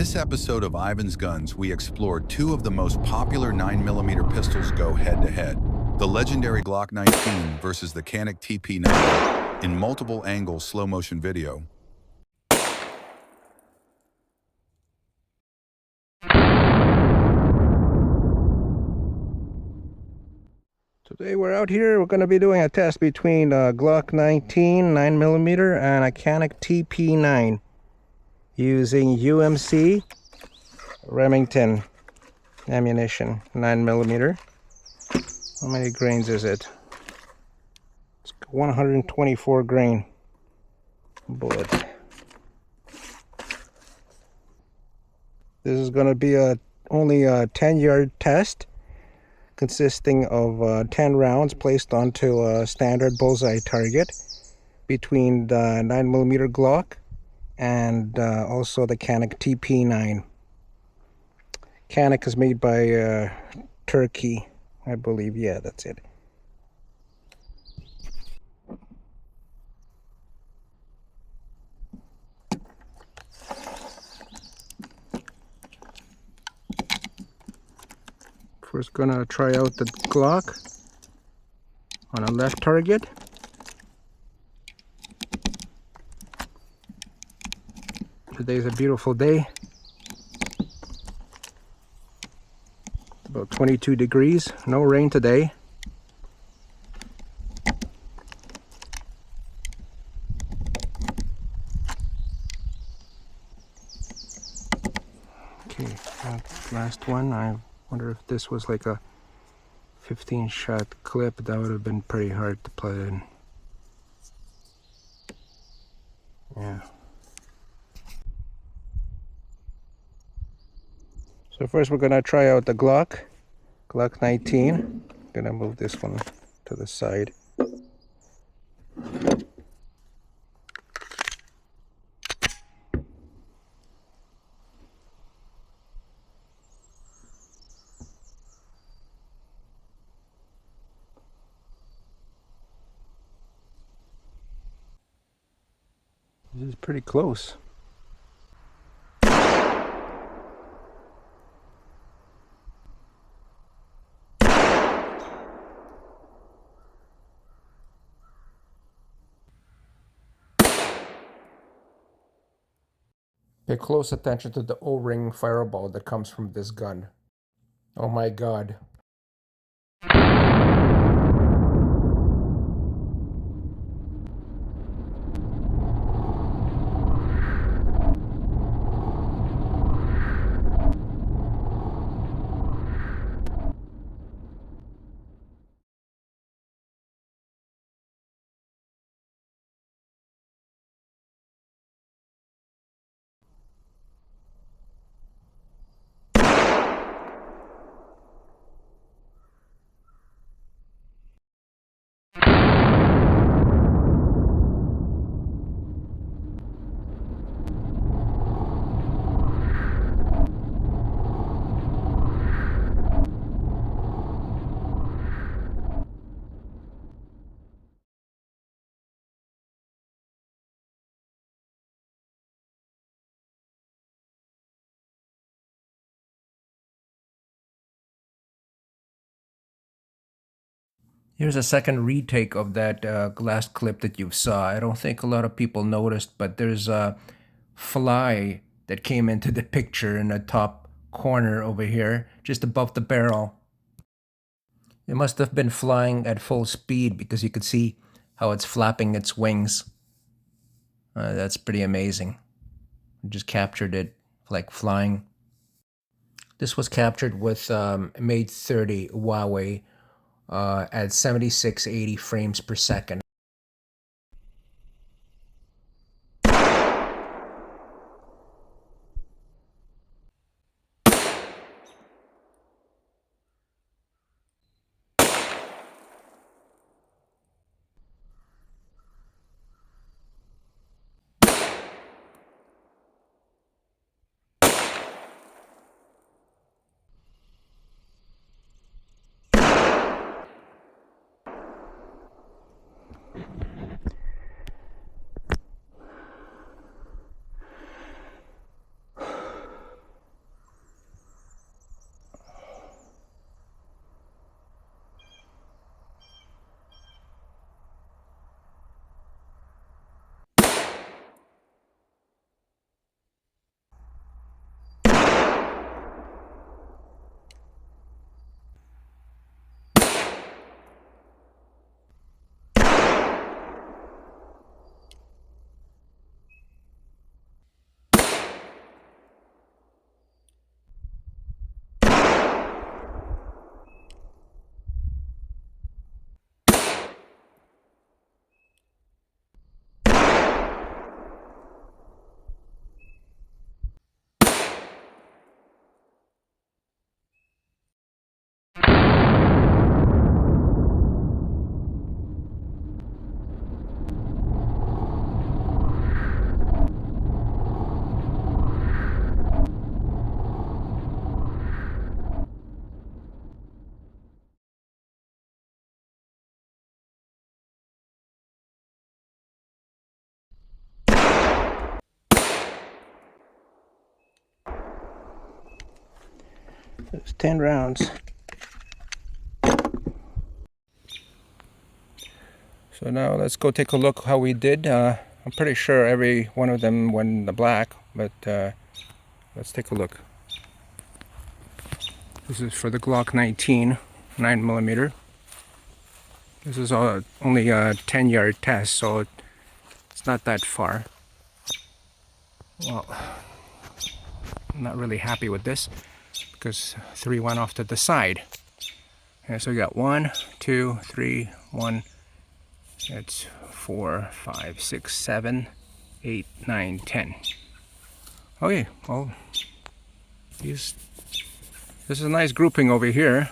this episode of Ivan's Guns, we explore two of the most popular 9mm pistols go head-to-head. The legendary Glock 19 versus the Canik TP9 in multiple angles slow-motion video. Today we're out here, we're going to be doing a test between a Glock19 9mm and a Canik TP9 using UMC Remington ammunition 9mm. How many grains is it? It's 124 grain bullet. This is going to be only a 10-yard test, consisting of 10 rounds placed onto a standard bullseye target between the 9mm Glock and also the Canik TP9. Canik is made by Turkey, I believe. Yeah, that's it. First gonna try out the Glock on a left target. Today's a beautiful day. About 22 degrees, no rain today. Okay, last one. I wonder if this was like a 15-shot clip. That would have been pretty hard to put in. Yeah. So first we're gonna try out the Glock 19. Gonna move this one to the side. This is pretty close. Pay close attention to the O-ring fireball that comes from this gun. Oh my god. Here's a second retake of that last clip that you saw. I don't think a lot of people noticed, but there's a fly that came into the picture in the top corner over here, just above the barrel. It must have been flying at full speed because you could see how it's flapping its wings. That's pretty amazing. I just captured it like flying. This was captured with Mate 30 Huawei at 7680 frames per second. There's 10 rounds. So now let's go take a look how we did. I'm pretty sure every one of them went in the black, but let's take a look. This is for the Glock19 9mm. This is only a 10-yard test, so it's not that far. Well, I'm not really happy with this because 3 went off to the side. Okay, so we got 1, 2, 3, 1. It's 4, 5, 6, 7, 8, 9, 10. Okay, well, this is a nice grouping over here,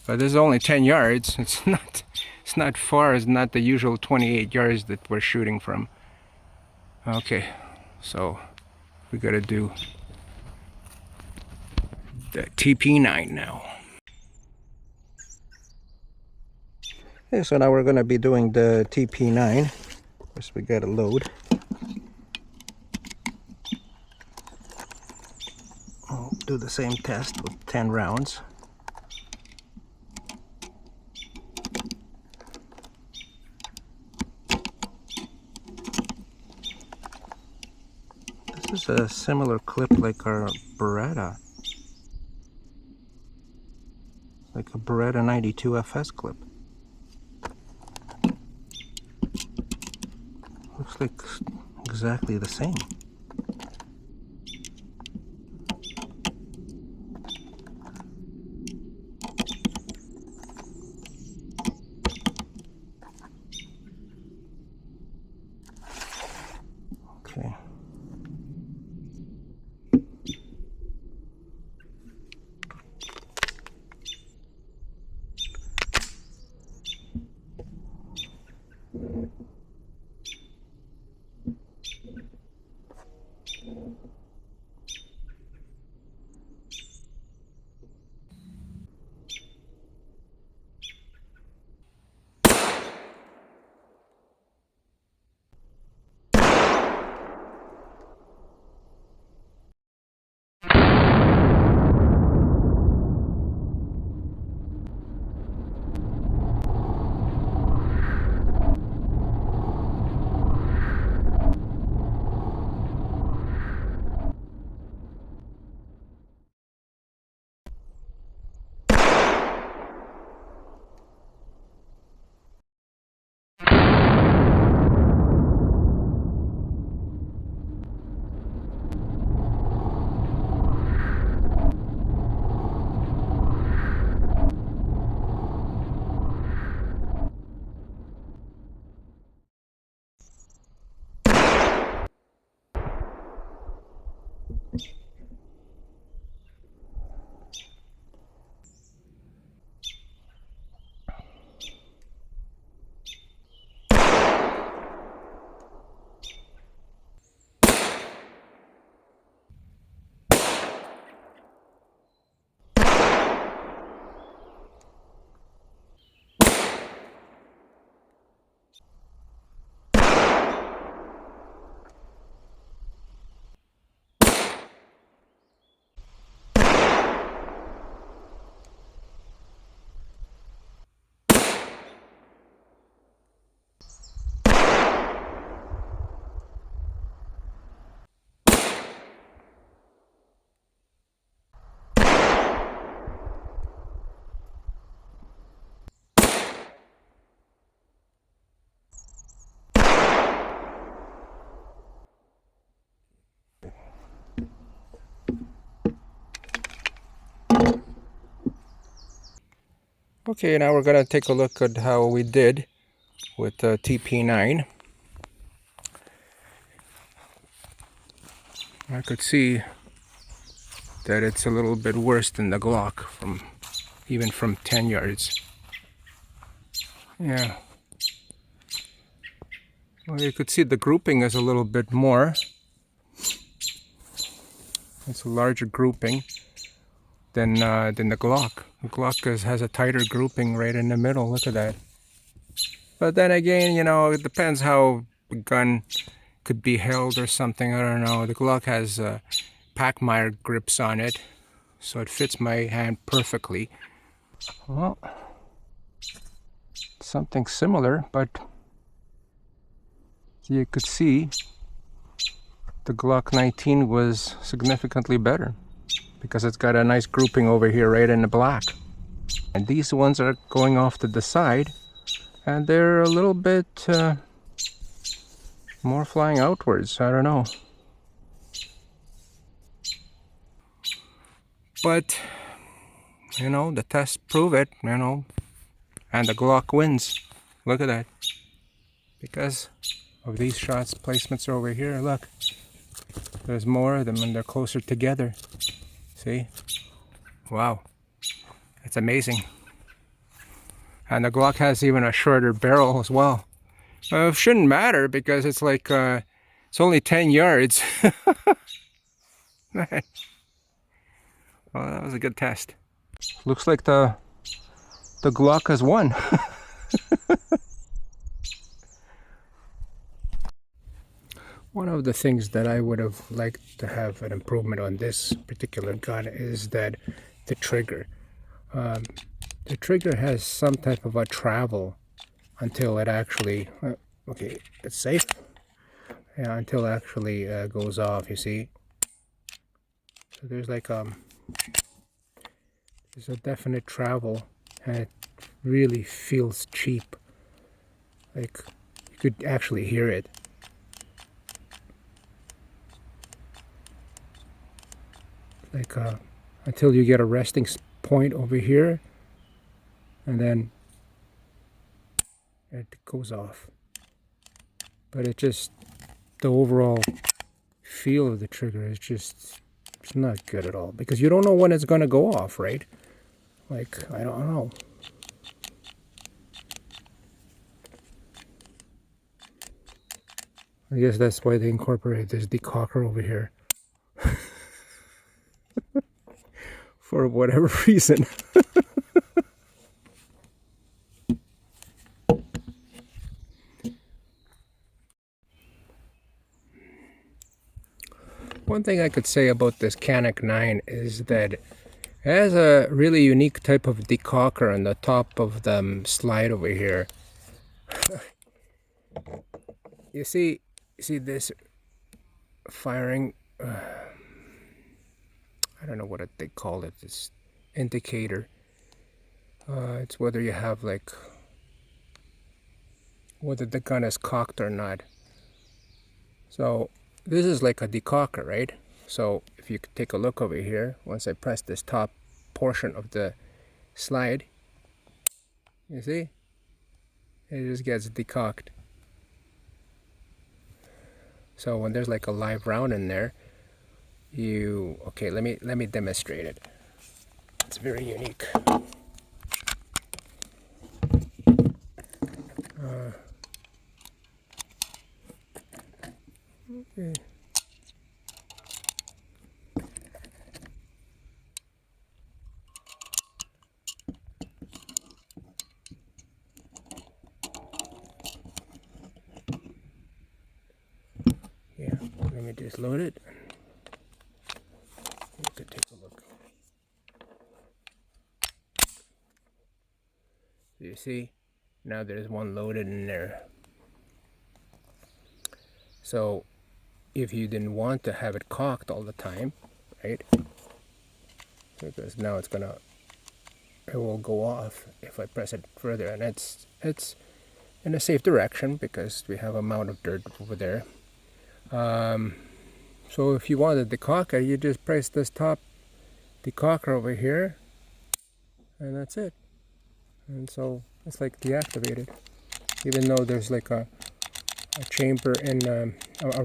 but this is only 10 yards. It's not far. It's not the usual 28 yards that we're shooting from. Okay, so we gotta do the TP9 now. Okay, so now we're gonna be doing the TP9. First we gotta load. I'll do the same test with 10 rounds. This is a similar clip like our Beretta. Like a Beretta 92 FS clip. Looks like exactly the same. Okay. Okay, now we're gonna take a look at how we did with TP9. I could see that it's a little bit worse than the Glock even from 10 yards. Yeah. Well, you could see the grouping is a little bit more. It's a larger grouping than the Glock. The Glock has a tighter grouping right in the middle. Look at that. But then again, you know, it depends how the gun could be held or something. I don't know. The Glock has Packmeyer grips on it. so it fits my hand perfectly. Well, something similar, but you could see the Glock 19 was significantly better because it's got a nice grouping over here right in the black. And these ones are going off to the side, and they're a little bit more flying outwards. I don't know. But, you know, the tests prove it, you know, and the Glock wins. Look at that. Because of these shots, placements over here, look. There's more of them and they're closer together. See? Wow. It's amazing. And the Glock has even a shorter barrel as well. It shouldn't matter because it's like, it's only 10 yards. Well, that was a good test. Looks like the Glock has won. One of the things that I would have liked to have an improvement on this particular gun is that the trigger. The trigger has some type of a travel until it actually, okay, it's safe. Yeah, until it actually goes off, you see. So there's like there's a definite travel, and it really feels cheap. Like you could actually hear it. Like until you get a resting point over here, and then it goes off. But it just, the overall feel of the trigger is just, it's not good at all, because you don't know when it's gonna go off, right? Like, I don't know. I guess that's why they incorporate this decocker over here. For whatever reason. One thing I could say about this Canik 9 is that it has a really unique type of decocker on the top of the slide over here. You see this firing, I don't know what they call it, this indicator. It's whether you have like, whether the gun is cocked or not. So this is like a decocker, right? So if you could take a look over here, once I press this top portion of the slide, you see, it just gets decocked. So when there's like a live round in there, you, okay, let me demonstrate it. It's very unique. Okay. Yeah, let me just load it. You could take a look. You see, now there's one loaded in there. So if you didn't want to have it cocked all the time, right? Because now it will go off if I press it further, and it's in a safe direction because we have a mound of dirt over there. So if you wanted the decocker, you just press this top decocker over here, and that's it. And so it's like deactivated, even though there's like a chamber in a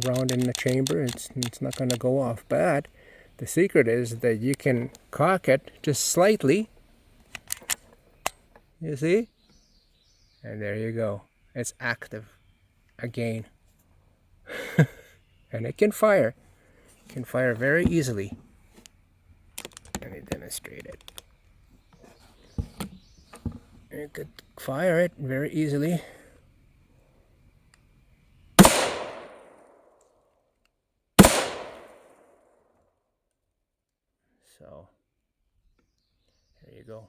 round in the chamber. It's not going to go off. But the secret is that you can cock it just slightly. You see? And there you go. It's active again. And it can fire. It can fire very easily. Let me demonstrate it. You could fire it very easily. So There you go.